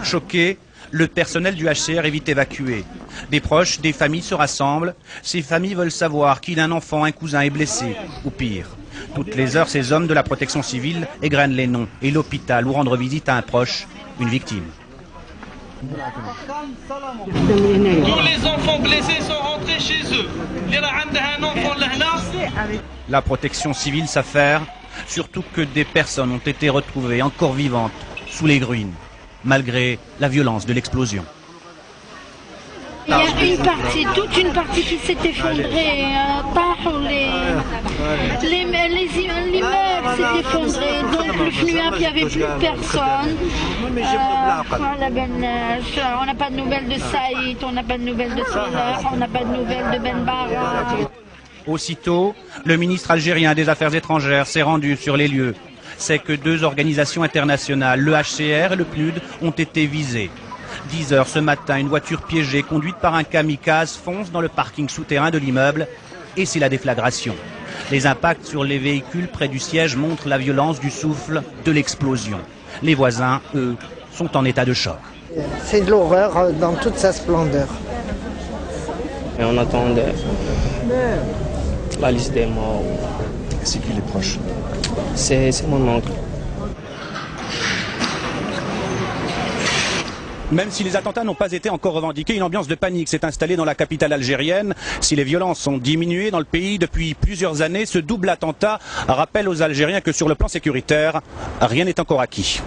Choqué, le personnel du HCR est vite évacué. Des proches, des familles se rassemblent. Ces familles veulent savoir qui d'un enfant, un cousin est blessé, ou pire. Toutes les heures, ces hommes de la protection civile égrènent les noms et l'hôpital ou rendre visite à un proche, une victime. Tous les enfants blessés sont rentrés chez eux. La protection civile s'affaire, surtout que des personnes ont été retrouvées encore vivantes sous les ruines, malgré la violence de l'explosion. Il y a une partie, toute une partie qui s'est effondrée. L'immeuble s'est effondré. Donc le FNUAP, il n'y avait plus de personne. On n'a pas de nouvelles de Saïd, on n'a pas de nouvelles de Salah, on n'a pas de nouvelles de Ben Barra. Aussitôt, le ministre algérien des Affaires étrangères s'est rendu sur les lieux. C'est que 2 organisations internationales, le HCR et le PNUD, ont été visées. 10 heures ce matin, une voiture piégée conduite par un kamikaze fonce dans le parking souterrain de l'immeuble et c'est la déflagration. Les impacts sur les véhicules près du siège montrent la violence du souffle de l'explosion. Les voisins, eux, sont en état de choc. C'est de l'horreur dans toute sa splendeur. Et on attend la liste des morts. C'est qui les proches? C'est mon oncle. Même si les attentats n'ont pas été encore revendiqués, une ambiance de panique s'est installée dans la capitale algérienne. Si les violences ont diminué dans le pays depuis plusieurs années, ce double attentat rappelle aux Algériens que sur le plan sécuritaire, rien n'est encore acquis.